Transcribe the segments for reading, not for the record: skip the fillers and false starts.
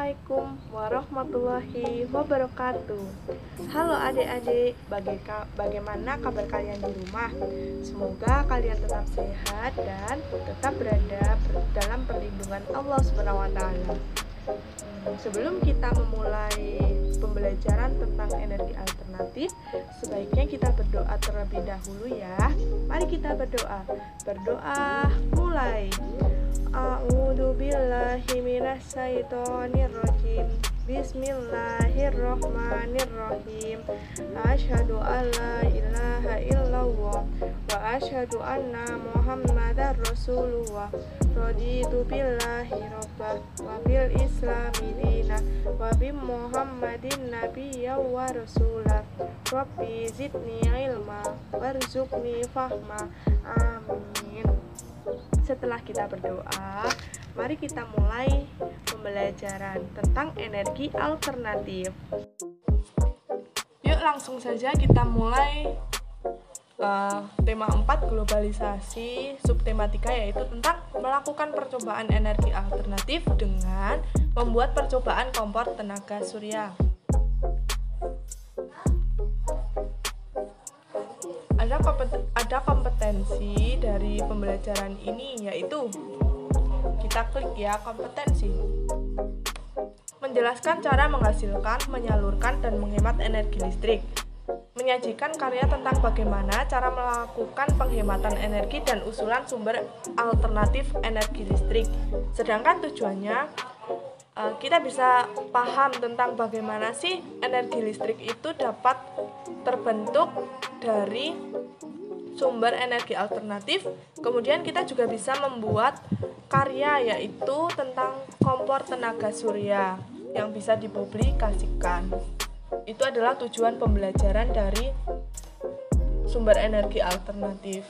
Assalamualaikum warahmatullahi wabarakatuh. Halo adik-adik, bagaimana kabar kalian di rumah? Semoga kalian tetap sehat dan tetap berada dalam perlindungan Allah SWT. Sebelum kita memulai pembelajaran tentang energi alternatif, sebaiknya kita berdoa terlebih dahulu ya. Mari kita berdoa. Berdoa mulai. A'udzu billahi minasyaitonir rajim. Bismillahirrahmanirrahim. Asyhadu an la ilaha illallah wa asyhadu anna Muhammadar Rasulullah. Raditu billahi rabbah wa bil islami dina wa bi Muhammadin nabiyya wa rasulah. Rabbi zidni ilma warzuqni fahma. Amin. Setelah kita berdoa, mari kita mulai pembelajaran tentang energi alternatif. Yuk langsung saja kita mulai tema 4 globalisasi, subtema 3 yaitu tentang melakukan percobaan energi alternatif dengan membuat percobaan kompor tenaga surya. Ada kompetensi dari pembelajaran ini, yaitu kita klik ya, kompetensi. Menjelaskan cara menghasilkan, menyalurkan, dan menghemat energi listrik. Menyajikan karya tentang bagaimana cara melakukan penghematan energi dan usulan sumber alternatif energi listrik. Sedangkan tujuannya kita bisa paham tentang bagaimana sih energi listrik itu dapat terbentuk dari sumber energi alternatif. Kemudian kita juga bisa membuat karya, yaitu tentang kompor tenaga surya yang bisa dipublikasikan. Itu adalah tujuan pembelajaran dari sumber energi alternatif.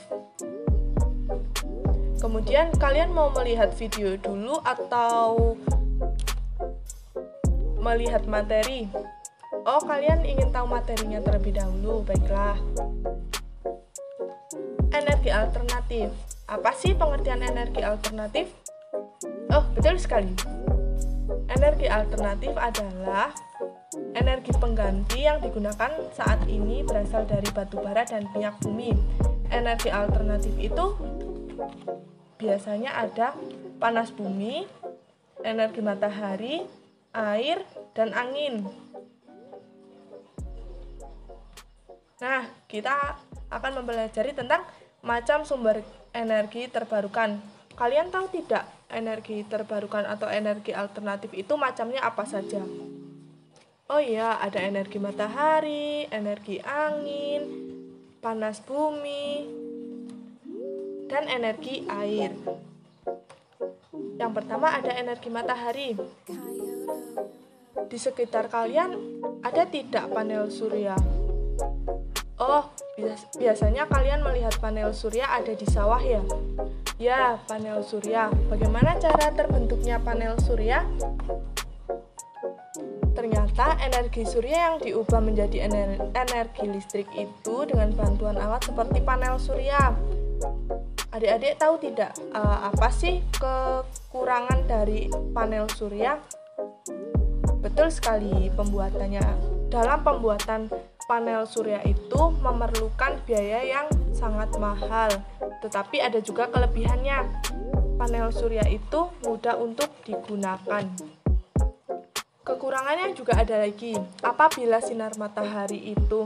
Kemudian kalian mau melihat video dulu atau melihat materi? Oh, kalian ingin tahu materinya terlebih dahulu. Baiklah. Energi alternatif. Apa sih pengertian energi alternatif? Oh, betul sekali. Energi alternatif adalah energi pengganti yang digunakan saat ini berasal dari batu bara dan minyak bumi. Energi alternatif itu biasanya ada panas bumi, energi matahari, air, dan angin. Nah, kita akan mempelajari tentang macam sumber energi terbarukan. Kalian tahu tidak energi terbarukan atau energi alternatif itu macamnya apa saja? Oh iya, ada energi matahari, energi angin, panas bumi, dan energi air. Yang pertama ada energi matahari. Di sekitar kalian ada tidak panel surya? Oh, biasanya kalian melihat panel surya ada di sawah ya? Ya, panel surya. Bagaimana cara terbentuknya panel surya? Ternyata energi surya yang diubah menjadi energi listrik itu dengan bantuan alat seperti panel surya. Adik-adik tahu tidak apa sih kekurangan dari panel surya? Betul sekali, pembuatannya. Dalam pembuatan panel surya itu memerlukan biaya yang sangat mahal, tetapi ada juga kelebihannya. Panel surya itu mudah untuk digunakan. Kekurangannya juga ada lagi. Apabila sinar matahari itu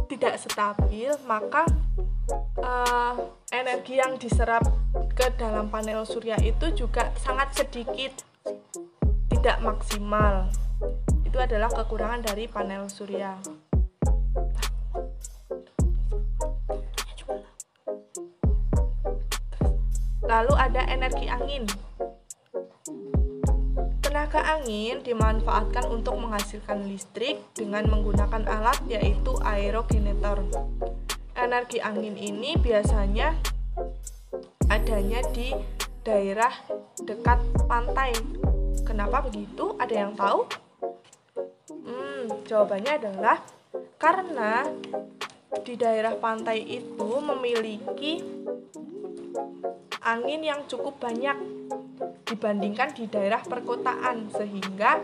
tidak stabil, maka energi yang diserap ke dalam panel surya itu juga sangat sedikit, tidak maksimal. Itu adalah kekurangan dari panel surya. Lalu ada energi angin. Tenaga angin dimanfaatkan untuk menghasilkan listrik dengan menggunakan alat, yaitu aerogenerator. Energi angin ini biasanya adanya di daerah dekat pantai. Kenapa begitu? Ada yang tahu? Jawabannya adalah karena di daerah pantai itu memiliki angin yang cukup banyak dibandingkan di daerah perkotaan, sehingga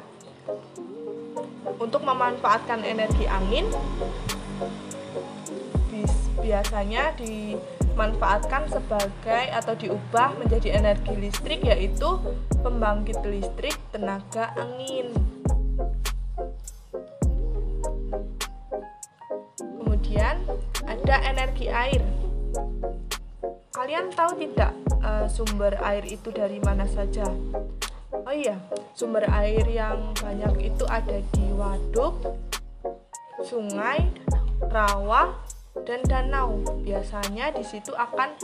untuk memanfaatkan energi angin biasanya dimanfaatkan sebagai atau diubah menjadi energi listrik, yaitu pembangkit listrik tenaga angin. Kemudian ada energi air. Kalian tahu tidak sumber air itu dari mana saja? Oh iya, sumber air yang banyak itu ada di waduk, sungai, rawa, dan danau. Biasanya di situ akan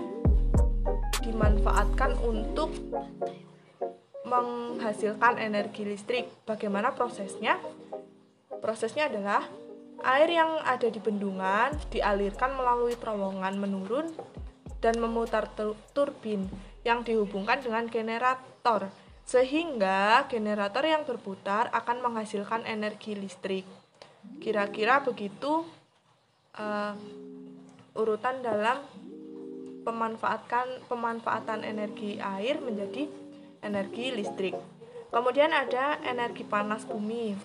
dimanfaatkan untuk menghasilkan energi listrik. Bagaimana prosesnya? Prosesnya adalah air yang ada di bendungan dialirkan melalui terowongan menurun dan memutar turbin yang dihubungkan dengan generator, sehingga generator yang berputar akan menghasilkan energi listrik. Kira-kira begitu urutan dalam pemanfaatan energi air menjadi energi listrik. Kemudian ada energi panas bumi.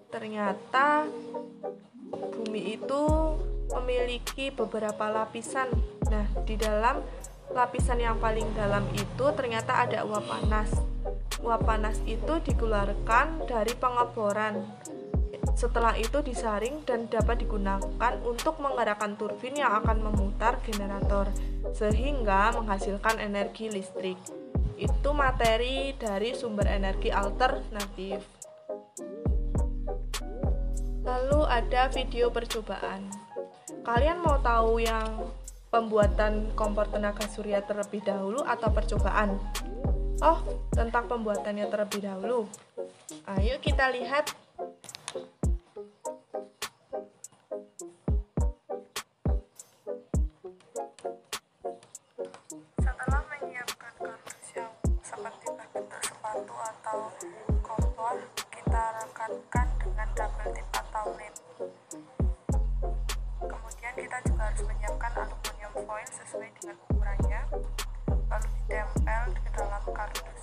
Ternyata bumi itu memiliki beberapa lapisan. Nah, di dalam lapisan yang paling dalam itu ternyata ada uap panas. Uap panas itu dikeluarkan dari pengeboran. Setelah itu disaring dan dapat digunakan untuk menggerakkan turbin yang akan memutar generator, sehingga menghasilkan energi listrik. Itu materi dari sumber energi alternatif. Lalu ada video percobaan. Kalian mau tahu yang pembuatan kompor tenaga surya terlebih dahulu atau percobaan? Oh, tentang pembuatannya terlebih dahulu. Ayo kita lihat. Setelah menyiapkan kardus yang seperti berbentuk sepatu atau kompor, kita rekatkan dengan double tip atau lem. Kemudian kita juga harus menyiapkan aluminium foil sesuai dengan ukurannya, lalu ditempel ke dalam kardus.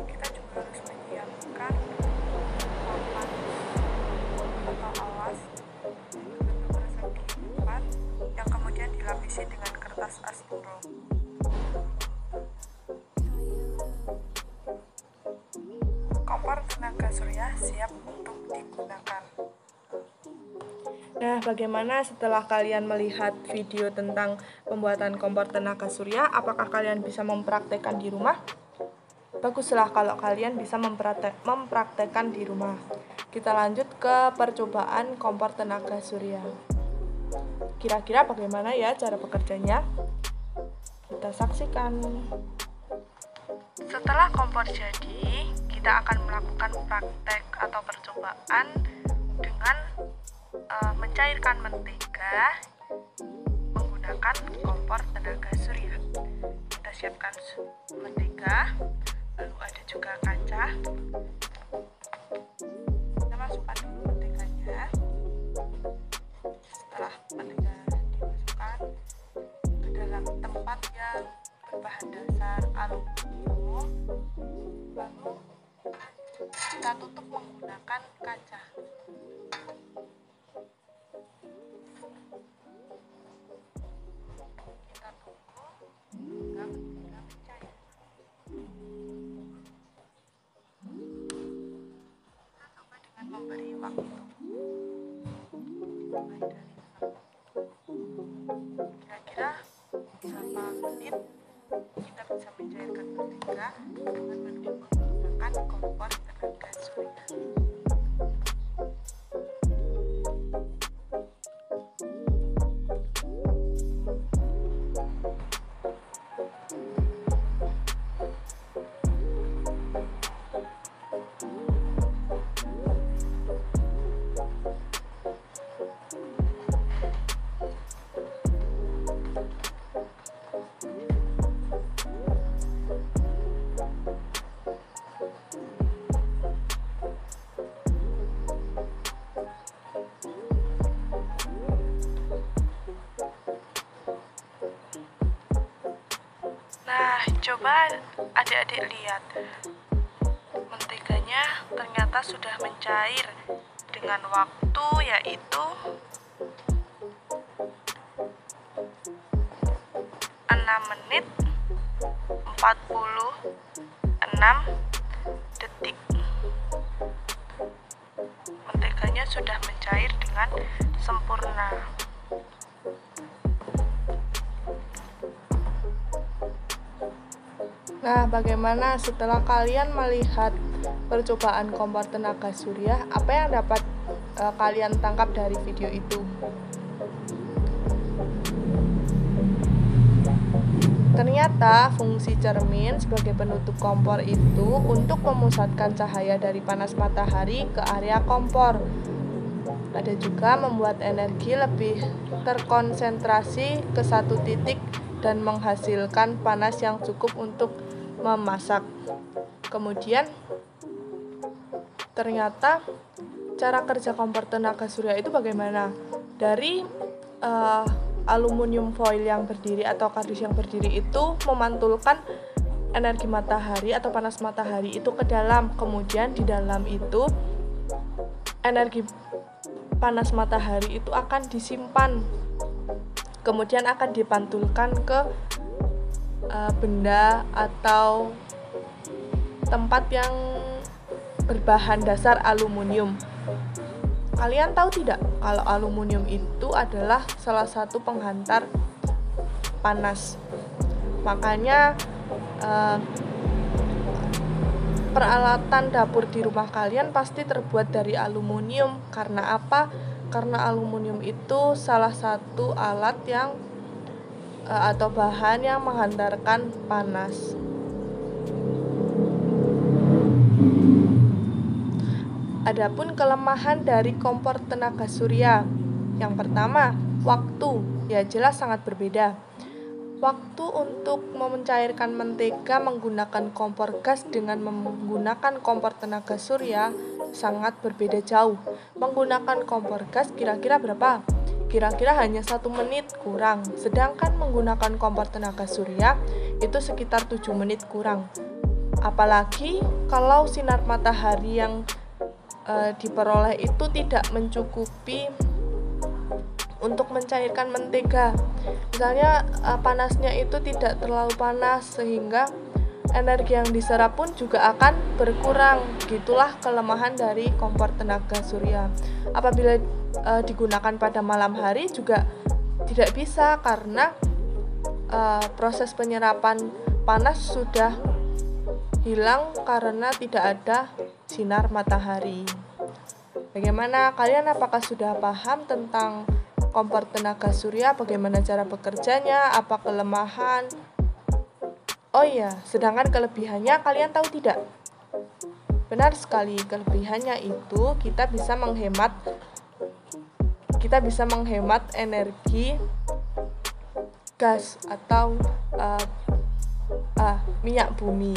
Kita juga harus menyiapkan papan atau alas berbentuk persegi 4 yang kemudian dilapisi dengan kertas asturo. Kompor tenaga surya siap untuk digunakan. Nah, bagaimana setelah kalian melihat video tentang pembuatan kompor tenaga surya? Apakah kalian bisa mempraktekkan di rumah? Baguslah kalau kalian bisa mempraktekkan di rumah. Kita lanjut ke percobaan kompor tenaga surya. Kira-kira bagaimana ya cara bekerjanya? Kita saksikan. Setelah kompor jadi, kita akan melakukan praktek atau percobaan dengan mencairkan mentega menggunakan kompor tenaga surya. Kita siapkan mentega, lalu ada juga kaca. Kita masukkan dulu menteganya. Setelah mentega dimasukkan ke dalam tempat yang berbahan dasar aluminium, lalu kita tutup menggunakan kaca. Kita tunggu hingga mentega mencair. Kita coba dengan memberi waktu dimulai dari 1. Kira-kira berapa menit kita bisa mencairkan mentega dengan menggunakan kompor tenaga surya. coba adik-adik lihat. Menteganya ternyata sudah mencair dengan waktu yaitu 6 menit 46 detik. Menteganya sudah mencair dengan sempurna. Nah, bagaimana setelah kalian melihat percobaan kompor tenaga surya? Apa yang dapat kalian tangkap dari video itu? Ternyata fungsi cermin sebagai penutup kompor itu untuk memusatkan cahaya dari panas matahari ke area kompor. Ada juga membuat energi lebih terkonsentrasi ke satu titik dan menghasilkan panas yang cukup untuk memasak. Kemudian ternyata cara kerja kompor tenaga surya itu bagaimana? Dari aluminium foil yang berdiri atau kardus yang berdiri itu memantulkan energi matahari atau panas matahari itu ke dalam. Kemudian di dalam itu energi panas matahari itu akan disimpan, kemudian akan dipantulkan ke benda atau tempat yang berbahan dasar aluminium. Kalian tahu tidak kalau aluminium itu adalah salah satu penghantar panas. Makanya peralatan dapur di rumah kalian pasti terbuat dari aluminium. Karena apa? Karena aluminium itu salah satu alat yang atau bahan yang menghantarkan panas. Adapun kelemahan dari kompor tenaga surya, yang pertama, waktu. Ya jelas sangat berbeda. Waktu untuk mencairkan mentega menggunakan kompor gas dengan menggunakan kompor tenaga surya sangat berbeda jauh. Menggunakan kompor gas kira-kira berapa? Kira-kira hanya 1 menit kurang. Sedangkan menggunakan kompor tenaga surya itu sekitar 7 menit kurang. Apalagi kalau sinar matahari yang diperoleh itu tidak mencukupi untuk mencairkan mentega. Misalnya panasnya itu tidak terlalu panas sehingga energi yang diserap pun juga akan berkurang. Gitulah kelemahan dari kompor tenaga surya. Apabila digunakan pada malam hari juga tidak bisa karena proses penyerapan panas sudah hilang karena tidak ada sinar matahari. Bagaimana kalian, apakah sudah paham tentang kompor tenaga surya, bagaimana cara bekerjanya, apa kelemahan? Oh iya, sedangkan kelebihannya kalian tahu tidak? Benar sekali, kelebihannya itu kita bisa menghemat energi gas atau minyak bumi.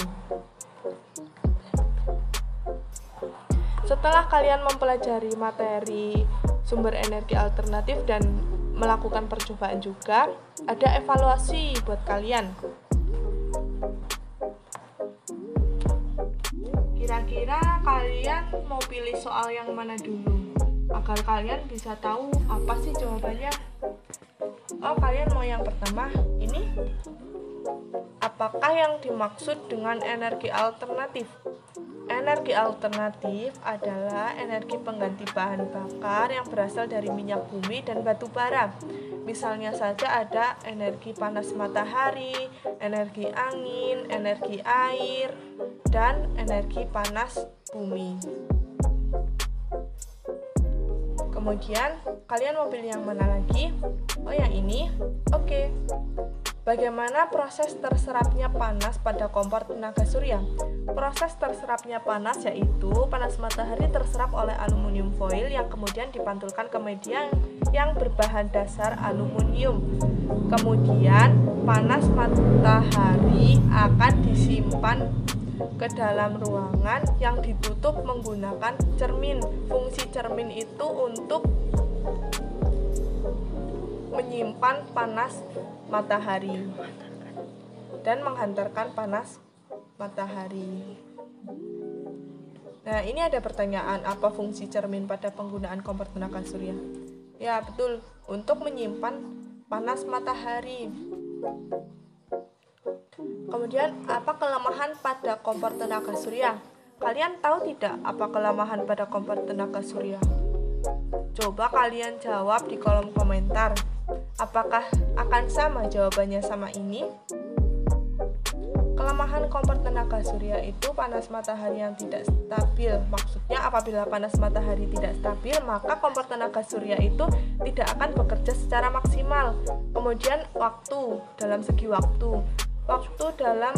Setelah kalian mempelajari materi sumber energi alternatif dan melakukan percobaan juga, ada evaluasi buat kalian. Kira-kira kalian mau pilih soal yang mana dulu? Agar kalian bisa tahu apa sih jawabannya. Oh, kalian mau yang pertama? Ini? Apakah yang dimaksud dengan energi alternatif? Energi alternatif adalah energi pengganti bahan bakar yang berasal dari minyak bumi dan batu bara. Misalnya saja ada energi panas matahari, energi angin, energi air, dan energi panas bumi. Kemudian, kalian mau pilih yang mana lagi? Oh, yang ini? Oke. Bagaimana proses terserapnya panas pada kompor tenaga surya? Proses terserapnya panas yaitu panas matahari terserap oleh aluminium foil yang kemudian dipantulkan ke media yang berbahan dasar aluminium. Kemudian panas matahari akan disimpan ke dalam ruangan yang ditutup menggunakan cermin. Fungsi cermin itu untuk menyimpan panas matahari. dan menghantarkan panas matahari. Nah, ini ada pertanyaan, apa fungsi cermin pada penggunaan kompor tenaga surya? Ya, betul, untuk menyimpan panas matahari. Kemudian, apa kelemahan pada kompor tenaga surya? Kalian tahu tidak apa kelemahan pada kompor tenaga surya? Coba kalian jawab di kolom komentar. Apakah akan sama jawabannya sama ini? Kelemahan kompor tenaga surya itu panas matahari yang tidak stabil. Maksudnya apabila panas matahari tidak stabil, maka kompor tenaga surya itu tidak akan bekerja secara maksimal. Kemudian dalam segi waktu dalam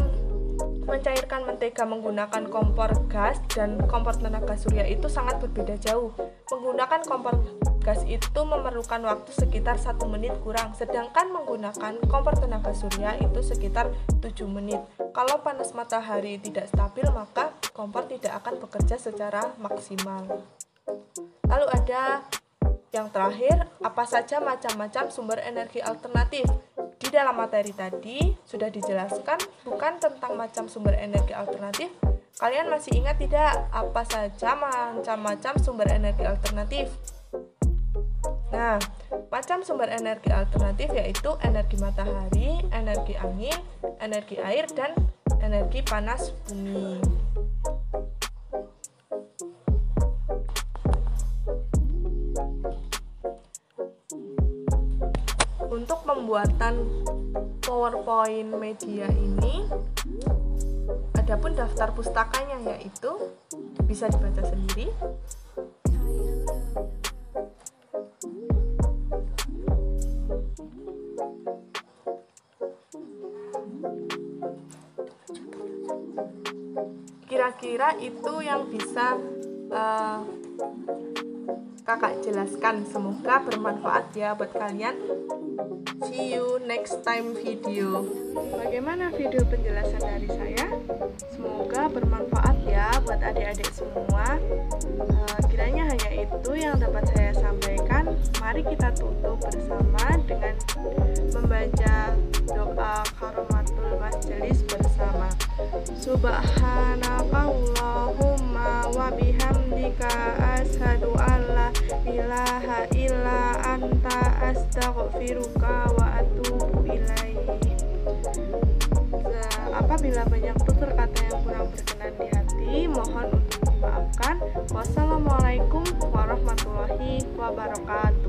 mencairkan mentega menggunakan kompor gas dan kompor tenaga surya itu sangat berbeda jauh. Menggunakan kompor gas itu memerlukan waktu sekitar 1 menit kurang, sedangkan menggunakan kompor tenaga surya itu sekitar 7 menit. Kalau panas matahari tidak stabil, maka kompor tidak akan bekerja secara maksimal. Lalu ada yang terakhir, apa saja macam-macam sumber energi alternatif? Di dalam materi tadi sudah dijelaskan bukan tentang macam sumber energi alternatif. Kalian masih ingat tidak apa saja macam-macam sumber energi alternatif? Nah, macam sumber energi alternatif yaitu energi matahari, energi angin, energi air, dan energi panas bumi. Untuk pembuatan PowerPoint media ini, adapun daftar pustakanya yaitu bisa dibaca sendiri. Kira-kira itu yang bisa kakak jelaskan. Semoga bermanfaat ya buat kalian. See you next time video. Bagaimana video penjelasan dari saya? Semoga bermanfaat ya buat adik-adik semua. Kiranya hanya itu yang dapat saya sampaikan. Mari kita tutup bersama dengan membaca doa kafaratul majelis bersama. Subhanakallahumma wa bihamdika asyhadu an la ilaha illa anta astaghfiruka wa atubu ilaik. Apabila banyak tutur kata yang kurang berkenan di hati, mohon untuk dimaafkan. Wassalamualaikum warahmatullahi wabarakatuh.